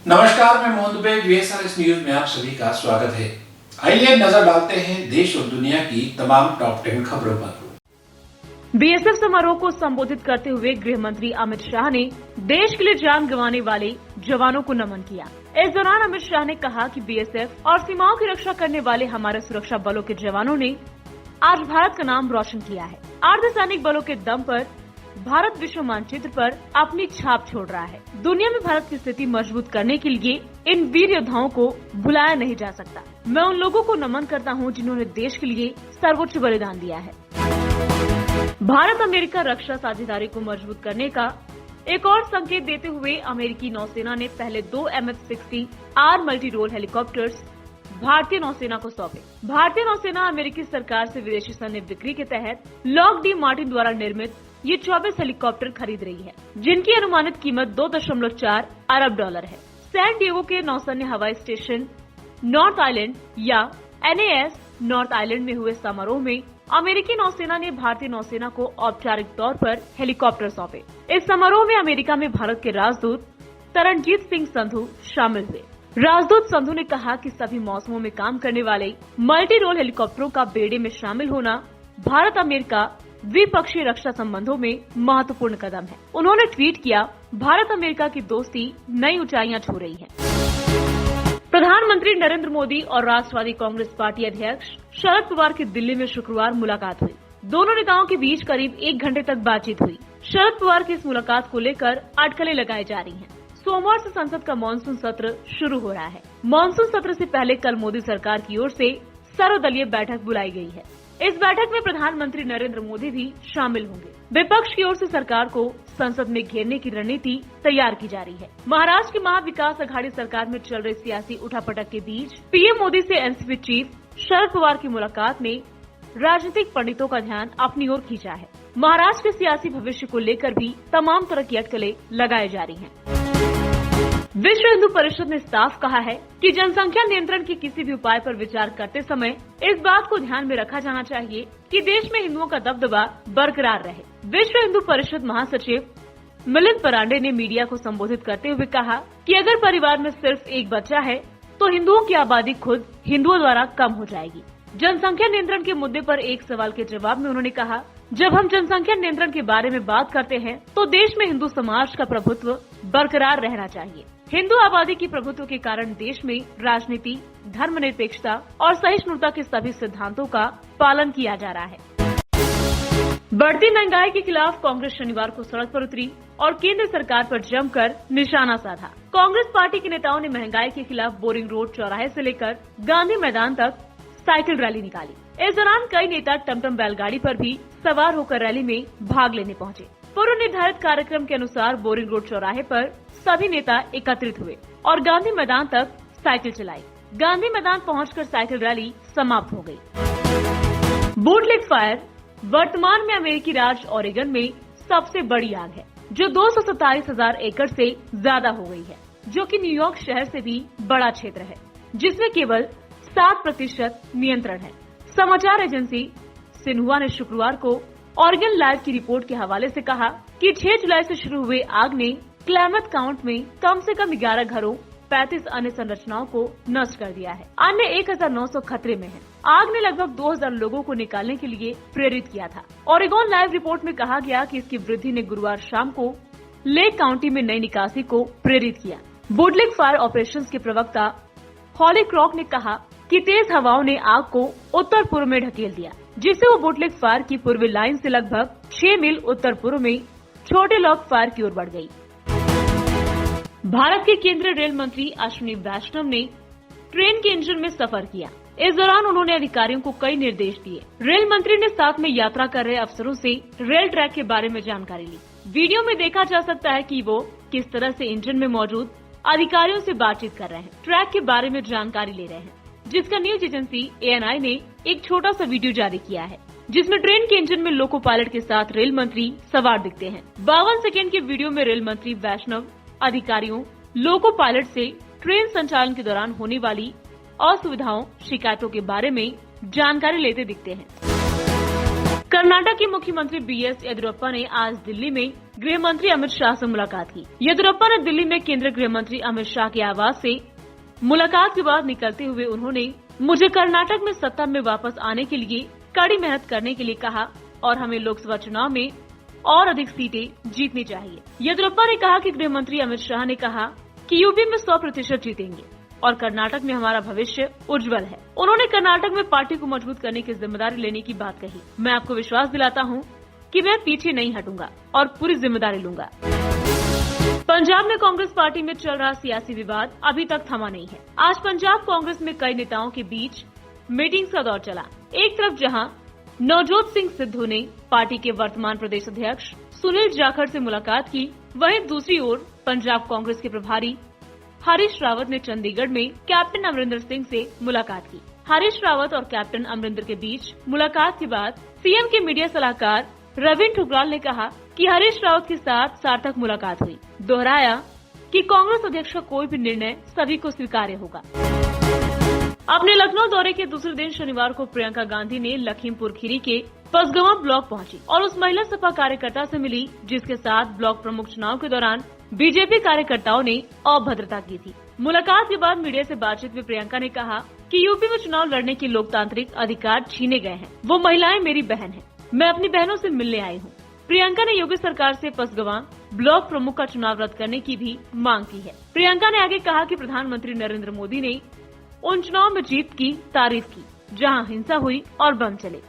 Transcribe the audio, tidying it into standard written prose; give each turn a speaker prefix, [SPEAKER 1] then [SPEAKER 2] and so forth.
[SPEAKER 1] नमस्कार, मैं Mohan Dubey. VSRS news में आप सभी का स्वागत है। आइए नजर डालते हैं देश और दुनिया की तमाम टॉप 10 खबरों पर।
[SPEAKER 2] बीएसएफ समारोह को संबोधित करते हुए गृह मंत्री अमित शाह ने देश के लिए जान गंवाने वाले जवानों को नमन किया। इस दौरान अमित शाह ने कहा कि बीएसएफ और सीमाओं की रक्षा करने वाले हमारे सुरक्षा बलों के जवानों ने आज भारत का नाम रोशन किया है। अर्धसैनिक बलों के दम पर भारत विश्व मानचित्र पर अपनी छाप छोड़ रहा है। दुनिया में भारत की स्थिति मजबूत करने के लिए इन वीर योद्धाओं को भुलाया नहीं जा सकता। मैं उन लोगों को नमन करता हूं जिन्होंने देश के लिए सर्वोच्च बलिदान दिया है। भारत अमेरिका रक्षा साझेदारी को मजबूत करने का एक और संकेत देते हुए अमेरिकी नौसेना ने पहले 2 MH-60R मल्टी रोल हेलीकॉप्टर्स भारतीय नौसेना को सौंपे। भारतीय नौसेना अमेरिकी सरकार से विदेशी सैन्य बिक्री के तहत लॉकहीड मार्टिन द्वारा निर्मित ये 24 हेलीकॉप्टर खरीद रही है, जिनकी अनुमानित कीमत $2.4 अरब है। सैन डिएगो के नौसैन्य हवाई स्टेशन नॉर्थ आइलैंड या NAS नॉर्थ आइलैंड में हुए समारोह में अमेरिकी नौसेना ने भारतीय नौसेना को औपचारिक तौर पर हेलीकॉप्टर सौंपे। इस समारोह में अमेरिका में भारत के राजदूत तरनजीत सिंह संधू शामिल हुए। राजदूत संधू ने कहा कि सभी मौसमों में काम करने वाले मल्टी रोल हेलीकॉप्टरों का बेड़े में शामिल होना भारत अमेरिका द्विपक्षीय रक्षा संबंधों में महत्वपूर्ण कदम है। उन्होंने ट्वीट किया, भारत अमेरिका की दोस्ती नई ऊंचाइयां छू रही है। प्रधानमंत्री नरेंद्र मोदी और राष्ट्रवादी कांग्रेस पार्टी अध्यक्ष शरद पवार की दिल्ली में शुक्रवार मुलाकात हुई। दोनों नेताओं के बीच करीब 1 घंटे तक बातचीत हुई। शरद पवार की इस मुलाकात को लेकर अटकलें लगाई जा रही हैं। सोमवार से संसद का मानसून सत्र शुरू हो रहा है। मानसून सत्र से पहले कल मोदी सरकार की ओर से सर्वदलीय बैठक बुलाई गई है। इस बैठक में प्रधानमंत्री नरेंद्र मोदी भी शामिल होंगे। विपक्ष की ओर से सरकार को संसद में घेरने की रणनीति तैयार की जा रही है। महाराष्ट्र की महाविकास अघाड़ी सरकार में चल रही सियासी उठापटक के बीच पीएम मोदी से एनसीपी चीफ शरद पवार की मुलाकात ने राजनीतिक पंडितों का ध्यान अपनी ओर खींचा है। महाराष्ट्र के सियासी भविष्य को लेकर भी तमाम तरह की अटकलें लगाई जा रही हैं। विश्व हिंदू परिषद ने साफ कहा है कि जनसंख्या नियंत्रण के किसी भी उपाय पर विचार करते समय इस बात को ध्यान में रखा जाना चाहिए कि देश में हिंदुओं का दबदबा बरकरार रहे। विश्व हिंदू परिषद महासचिव मिलिंद परांडे ने मीडिया को संबोधित करते हुए कहा कि अगर परिवार में सिर्फ एक बच्चा है तो हिंदुओं की आबादी खुद हिंदुओं द्वारा कम हो जाएगी। जनसंख्या नियंत्रण के मुद्दे पर एक सवाल के जवाब में उन्होंने कहा, जब हम जनसंख्या नियंत्रण के बारे में बात करते हैं तो देश में हिंदू समाज का प्रभुत्व बरकरार रहना चाहिए। हिंदू आबादी की प्रभुत्व के कारण देश में राजनीति, धर्मनिरपेक्षता और सहिष्णुता के सभी सिद्धांतों का पालन किया जा रहा है। बढ़ती महंगाई के खिलाफ कांग्रेस शनिवार को सड़क पर उतरी और केंद्र सरकार पर जमकर निशाना साधा। कांग्रेस पार्टी के नेताओं ने महंगाई के खिलाफ बोरिंग रोड चौराहे से लेकर गांधी मैदान तक साइकिल रैली निकाली। इस दौरान कई नेता टमटम बैलगाड़ी पर भी सवार होकर रैली में भाग लेने पहुंचे। पूर्व निर्धारित कार्यक्रम के अनुसार बोरिंग रोड चौराहे पर सभी नेता एकत्रित हुए और गांधी मैदान तक साइकिल चलाई। गांधी मैदान पहुंचकर साइकिल रैली समाप्त हो गई। बूटलेग फायर वर्तमान में अमेरिकी राज्य ओरेगन में सबसे बड़ी आग है, जो 227,000 एकड़ से ज्यादा हो गई है, जो कि न्यूयॉर्क शहर से भी बड़ा क्षेत्र है, जिसमें केवल 7% नियंत्रण है। समाचार एजेंसी सिन्हुआ ने शुक्रवार को ओरेगन लाइव की रिपोर्ट के हवाले से कहा कि 6 जुलाई से शुरू हुए आग ने क्लैमथ काउंट में कम से कम 11 घरों, 35 अन्य संरचनाओं को नष्ट कर दिया है। अन्य 1900 खतरे में हैं। आग ने लगभग 2000 लोगों को निकालने के लिए प्रेरित किया था। ओरेगन लाइव रिपोर्ट में कहा गया कि इसकी वृद्धि ने गुरुवार शाम को लेक काउंटी में नई निकासी को प्रेरित किया। बूटलेग फायर ऑपरेशंस के प्रवक्ता हॉली क्रॉक ने कहा कि तेज हवाओं ने आग को उत्तर पूर्व में ढकेल दिया, जिससे वो बूटलेग फायर की पूर्वी लाइन से लगभग 6 मील उत्तर पूर्व में छोटे लॉक फायर की ओर बढ़ गई। भारत के केंद्रीय रेल मंत्री अश्विनी वैष्णव ने ट्रेन के इंजन में सफर किया। इस दौरान उन्होंने अधिकारियों को कई निर्देश दिए। रेल मंत्री ने साथ में यात्रा कर रहे अफसरों से रेल ट्रैक के बारे में जानकारी ली। वीडियो में देखा जा सकता है कि वो किस तरह से इंजन में मौजूद अधिकारियों से बातचीत कर रहे हैं, ट्रैक के बारे में जानकारी ले रहे हैं, जिसका न्यूज एजेंसी ANI ने एक छोटा सा वीडियो जारी किया है, जिसमें ट्रेन के इंजन में लोको पायलट के साथ रेल मंत्री सवार दिखते हैं। 52 सेकेंड के वीडियो में रेल मंत्री वैष्णव अधिकारियों, लोको पायलट से ट्रेन संचालन के दौरान होने वाली असुविधाओं, शिकायतों के बारे में जानकारी लेते दिखते हैं। कर्नाटक के मुख्यमंत्री बीएस येदियुरप्पा ने आज दिल्ली में गृह मंत्री अमित शाह से मुलाकात की। येदियुरप्पा ने दिल्ली में केंद्रीय गृह मंत्री अमित शाह के आवास से मुलाकात के बाद निकलते हुए उन्होंने मुझे कर्नाटक में सत्ता में वापस आने के लिए कड़ी मेहनत करने के लिए कहा और हमें लोकसभा चुनाव में और अधिक सीटें जीतनी चाहिए। येदियुरप्पा ने कहा कि गृह मंत्री अमित शाह ने कहा कि यूपी में 100% जीतेंगे और कर्नाटक में हमारा भविष्य उज्जवल है। उन्होंने कर्नाटक में पार्टी को मजबूत करने की जिम्मेदारी लेने की बात कही। मैं आपको विश्वास दिलाता हूं कि मैं पीछे नहीं हटूंगा और पूरी जिम्मेदारी लूंगा। पंजाब में कांग्रेस पार्टी में चल रहा सियासी विवाद अभी तक थमा नहीं है। आज पंजाब कांग्रेस में कई नेताओं के बीच मीटिंग्स का दौर चला। एक तरफ जहां नवजोत सिंह सिद्धू ने पार्टी के वर्तमान प्रदेश अध्यक्ष सुनील जाखड़ से मुलाकात की, वहीं दूसरी ओर पंजाब कांग्रेस के प्रभारी हरीश रावत ने चंडीगढ़ में कैप्टन अमरिंदर सिंह से मुलाकात की। हरीश रावत और कैप्टन अमरिंदर के बीच मुलाकात के बाद सीएम के मीडिया सलाहकार रविंद्र ठुकराल ने कहा कि हरीश रावत के साथ सार्थक मुलाकात हुई। दोहराया कि कांग्रेस अध्यक्ष का कोई भी निर्णय सभी को स्वीकार्य होगा। अपने लखनऊ दौरे के दूसरे दिन शनिवार को प्रियंका गांधी ने लखीमपुर खीरी के पसगवां ब्लॉक पहुंची और उस महिला सपा कार्यकर्ता से मिली जिसके साथ ब्लॉक प्रमुख चुनाव के दौरान बीजेपी कार्यकर्ताओं ने अभद्रता की थी। मुलाकात के बाद मीडिया से बातचीत में प्रियंका ने कहा कि यूपी में चुनाव लड़ने के लोकतांत्रिक अधिकार छीने गए हैं। वो महिलाएं मेरी बहन हैं। मैं अपनी बहनों से मिलने आई हूँ। प्रियंका ने योगी सरकार से पसगवां ब्लॉक प्रमुख का चुनाव रद्द करने की भी मांग की है। प्रियंका ने आगे कहा कि प्रधानमंत्री नरेंद्र मोदी ने उन चुनाव में जीत की तारीफ की जहां हिंसा हुई और बम चले।